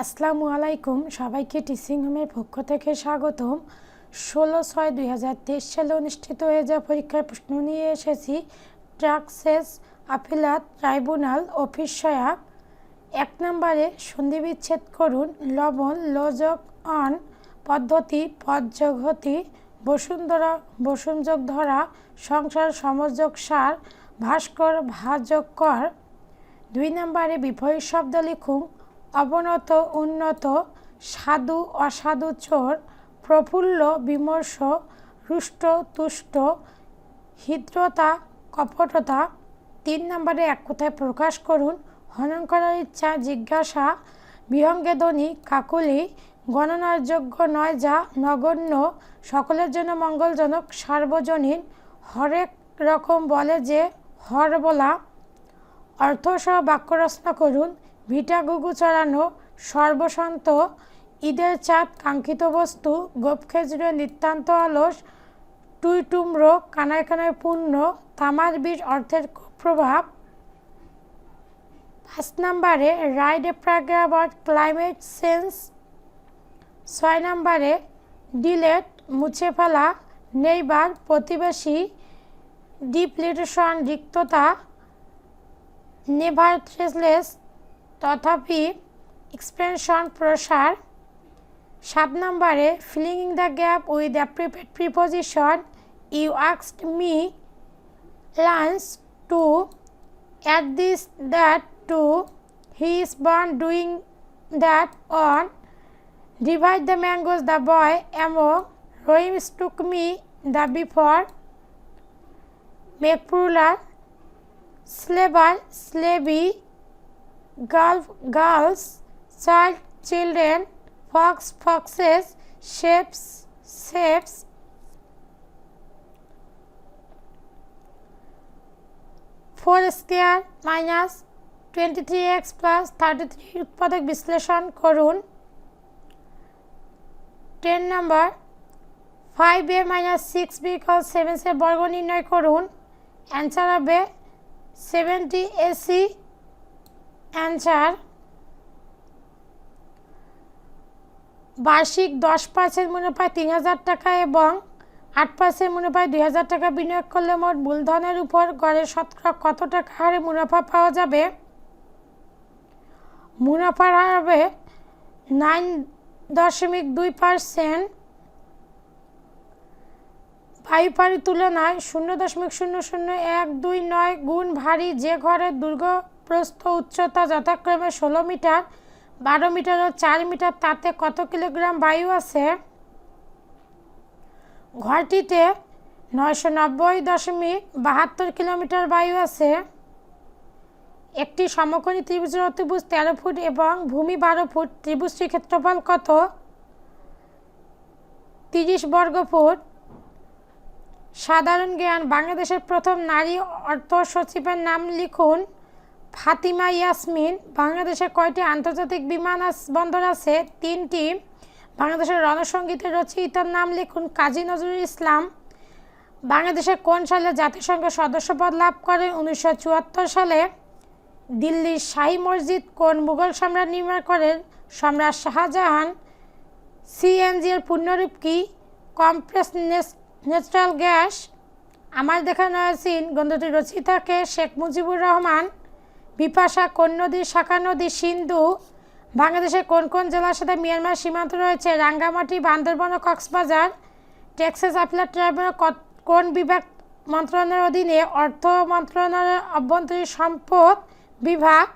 আসসালামু আলাইকুম, সবাইকে টিচিং হোমের পক্ষ থেকে স্বাগতম। 16/6/2023 সালে অনুষ্ঠিত হয়ে যাওয়া পরীক্ষার প্রশ্ন নিয়ে এসেছি। ট্রাক্সেস আপিলাত ট্রাইব্যুনাল অফিস সহায়ক। 1 নম্বরে সন্ধি বিচ্ছেদ করুন। লবণ লোজক অন পদ্ধতি পদযোগহতি বসুন্ধরা বসুনযোগ ধরা সংসার সমযোগ সার ভাস্কর ভাজক কর। 2 নম্বরে বিপরীত শব্দ লিখুন। অবনত উন্নত সাধু অসাধু চোর প্রফুল্ল বিমর্ষ রুষ্ট তুষ্ট হৃদ্রতা কপটতা। 3 নম্বরে এক কথায় প্রকাশ করুন। হনন করার ইচ্ছা জিজ্ঞাসা বিহঙ্গে ধ্বনি কাকুলি গণনার যোগ্য নয় যা নগণ্য সকলের জন্য মঙ্গলজনক সার্বজনীন হরেক রকম বলে যে হর বলা। অর্থসহ বাক্য রচনা করুন। ভিটা গুগু চড়ানো সর্বশান্ত ঈদের চাঁদ কাঙ্ক্ষিত বস্তু গোপ খেজুরে নিতান্ত অলস টুইটুমরো কানায় কানায় পূর্ণ তামার বীজ অর্থের কুপ্রভাব। 5 নম্বরে write a paragraph about climate change. 6 নম্বরে ডিলেট মুছে ফেলা নেইবার প্রতিবেশী ডিপ্লিটেশন রিক্ততা নেভারথেলেস তথাপি এক্সপেনশন প্রসার। 7 নম্বরে filling in the gap with the preposition you asked me lunch to at this that to he is burn doing that on divide the mangoes the boy among Rahim stuck me the before make plural slaver slavey girls child children fox foxes shapes shapes। 4 square minus 23x plus 33 উৎপাদক বিশ্লেষণ করুন। 10 নম্বর 5a minus 6b equal 7 এর বর্গ নির্ণয় করুন। Answer হবে 70 AC। Answer. বার্ষিক 10% মুনাফায় 3000 টাকা এবং 8% মুনাফায় 2000 টাকা বিনিয়োগ করলে মোট মূলধনের উপর গড়ে শতকরা কত টাকা হারে মুনাফা পাওয়া যাবে? মুনাফার হার হবে 9.2%। বায়ুপাড়ির তুলনায় 0.000129 গুণ ভারী যে ঘরের দৈর্ঘ্য প্রস্থ উচ্চতা যথাক্রমে 16 মিটার 12 মিটার ও 4 মিটার তাতে কত কিলোগ্রাম বায়ু আছে? ঘরটিতে 990.72 কিলোমিটার বায়ু আছে। একটি সমকোণী ত্রিভুজের অতিভুজ 13 ফুট এবং ভূমি 12 ফুট। ত্রিভুজটির ক্ষেত্রফল কত? 30 বর্গ ফুট। সাধারণ জ্ঞান বাংলাদেশের প্রথম নারী অর্থ সচিবের নাম লিখুন। ফাতিমা ইয়াসমিন। বাংলাদেশে কয়টি আন্তর্জাতিক বিমানবন্দর আছে? 3টি। বাংলাদেশের রণসঙ্গীতের রচয়িতার নাম লিখুন। কাজী নজরুল ইসলাম। বাংলাদেশে কোন সালে জাতিসংঘের সদস্যপদ লাভ করেন? 1974 সালে। দিল্লির শাহী মসজিদ কোন মুঘল সম্রাট নির্মাণ করেন? সম্রাট শাহজাহান। সিএনজি এর পূর্ণরূপ কি? Compressed natural gas. আমার দেখা নয়াসিন গ্রন্থটির রচয়িতাকে শেখ মুজিবুর রহমান। বিপাশা কোন নদীর শাখা নদী? সিন্ধু। বাংলাদেশের কোন কোন জেলার সাথে মিয়ানমার সীমান্ত রয়েছে? রাঙ্গামাটি বান্দরবান ও কক্সবাজার। ট্যাক্সেস আপিলাট ট্রাইব্যুনাল কোন বিভাগ মন্ত্রণালয়ের অধীনে? অর্থ মন্ত্রণালয়ের অভ্যন্তরীণ সম্পদ বিভাগ।